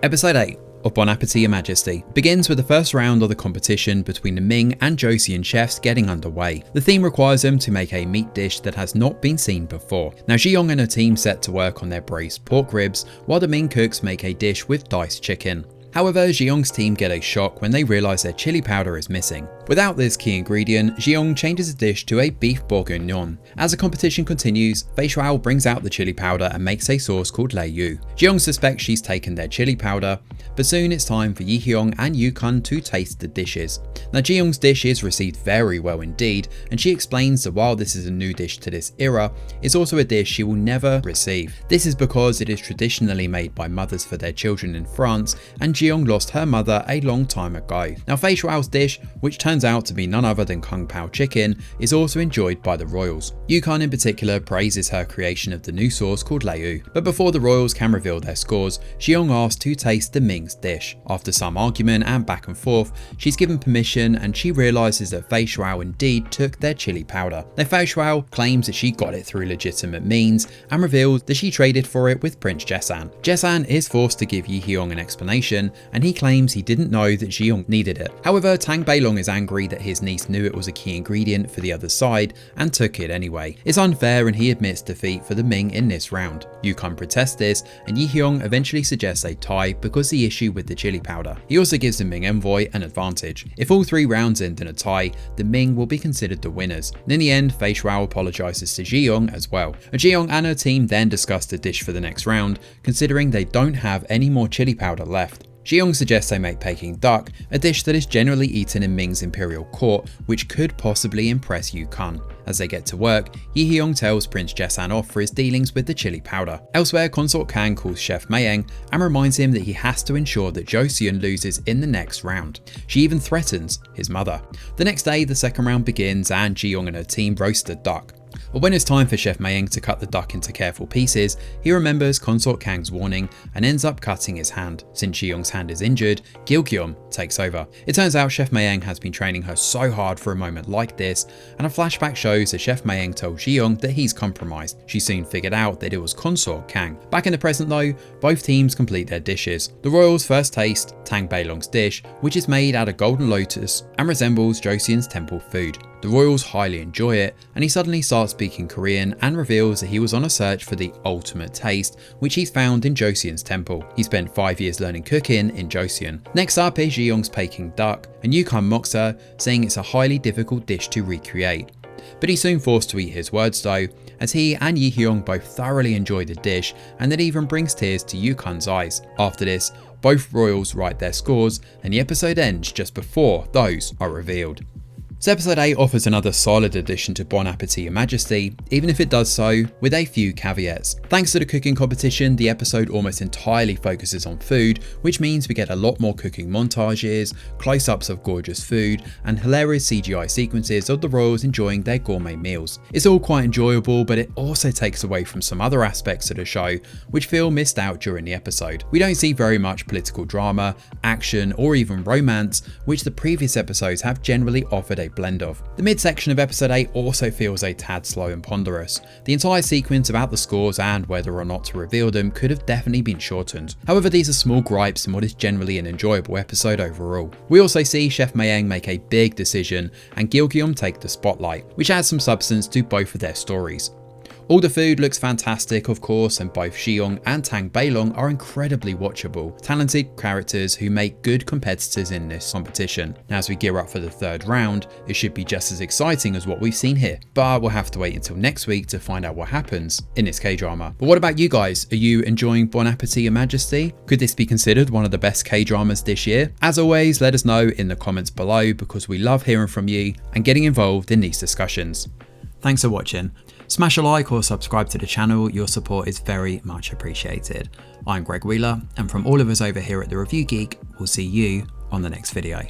Episode 8 of Bon Appétit, Ya Majesty begins with the first round of the competition between the Ming and Joseon chefs getting underway. The theme requires them to make a meat dish that has not been seen before. Now Ji-young and her team set to work on their braised pork ribs, while the Ming cooks make a dish with diced chicken. However, Ji-young's team get a shock when they realise their chili powder is missing. Without this key ingredient, Ji-young changes the dish to a beef bourguignon. As the competition continues, Feixiu brings out the chili powder and makes a sauce called Yu. Ji-young suspects she's taken their chili powder, but soon it's time for Yi-hyung and Yu-kun to taste the dishes. Now Ji-young's dish is received very well indeed, and she explains that while this is a new dish to this era, it's also a dish she will never receive. This is because it is traditionally made by mothers for their children in France, and Ji-young lost her mother a long time ago. Now Feixiu's dish, which turns out to be none other than Kung Pao chicken, is also enjoyed by the royals. Yu-kun in particular praises her creation of the new sauce called Yu. But before the royals can reveal their scores, Ji-young asks to taste the Ming's dish. After some argument and back and forth, she's given permission and she realises that Feixiu indeed took their chili powder. Now Feixiu claims that she got it through legitimate means and reveals that she traded for it with Prince Jaesan. Jaesan is forced to give Yi-hyung an explanation, and he claims he didn't know that Ji-young needed it. However, Tang Beilong is angry that his niece knew it was a key ingredient for the other side and took it anyway. It's unfair and he admits defeat for the Ming in this round. Yu-kun protests this and Yi-hyung eventually suggests a tie because the issue with the chili powder. He also gives the Ming envoy an advantage. If all 3 rounds end in a tie, the Ming will be considered the winners. And in the end, Feixiu apologises to Ji-young as well. Ji-young and her team then discuss the dish for the next round, considering they don't have any more chili powder left. Ji-young suggests they make Peking duck, a dish that is generally eaten in Ming's imperial court, which could possibly impress Yu-kun. As they get to work, Yi-hyung tells Prince Jaesan off for his dealings with the chili powder. Elsewhere, Consort Kang calls Chef Mayeng and reminds him that he has to ensure that Joseon loses in the next round. She even threatens his mother. The next day, the second round begins and Ji-young and her team roast a duck. But when it's time for Chef Mayeng to cut the duck into careful pieces, he remembers Consort Kang's warning and ends up cutting his hand. Since Ji-young's hand is injured, Gil-gyum takes over. It turns out Chef Mayeng has been training her so hard for a moment like this, and a flashback shows that Chef Mayeng told Ji-young that he's compromised. She soon figured out that it was Consort Kang. Back in the present though, both teams complete their dishes. The royals first taste Tang Beilong's dish, which is made out of golden lotus and resembles Joseon's temple food. The royals highly enjoy it, and he suddenly starts speaking Korean and reveals that he was on a search for the ultimate taste, which he's found in Joseon's temple. He spent 5 years learning cooking in Joseon. Next up is Ji-young's Peking duck, and Yu-kun mocks her, saying it's a highly difficult dish to recreate. But he's soon forced to eat his words though, as he and Yi-hyung both thoroughly enjoy the dish, and it even brings tears to Yu-kun's eyes. After this, both royals write their scores, and the episode ends just before those are revealed. So episode 8 offers another solid addition to Bon Appétit, Ya Majesty, even if it does so with a few caveats. Thanks to the cooking competition, the episode almost entirely focuses on food, which means we get a lot more cooking montages, close-ups of gorgeous food, and hilarious CGI sequences of the royals enjoying their gourmet meals. It's all quite enjoyable, but it also takes away from some other aspects of the show which feel missed out during the episode. We don't see very much political drama, action, or even romance, which the previous episodes have generally offered a blend of. The midsection of episode 8 also feels a tad slow and ponderous. The entire sequence about the scores and whether or not to reveal them could have definitely been shortened. However, these are small gripes in what is generally an enjoyable episode overall. We also see Chef Mayeng make a big decision and Gil-gyum take the spotlight, which adds some substance to both of their stories. All the food looks fantastic, of course, and both Ji-young and Tang Beilong are incredibly watchable, talented characters who make good competitors in this competition. Now, as we gear up for the third round, it should be just as exciting as what we've seen here, but we'll have to wait until next week to find out what happens in this K-drama. But what about you guys? Are you enjoying Bon Appétit, Ya Majesty? Could this be considered one of the best K-dramas this year? As always, let us know in the comments below because we love hearing from you and getting involved in these discussions. Thanks for watching. Smash a like or subscribe to the channel, your support is very much appreciated. I'm Greg Wheeler, and from all of us over here at The Review Geek, we'll see you on the next video.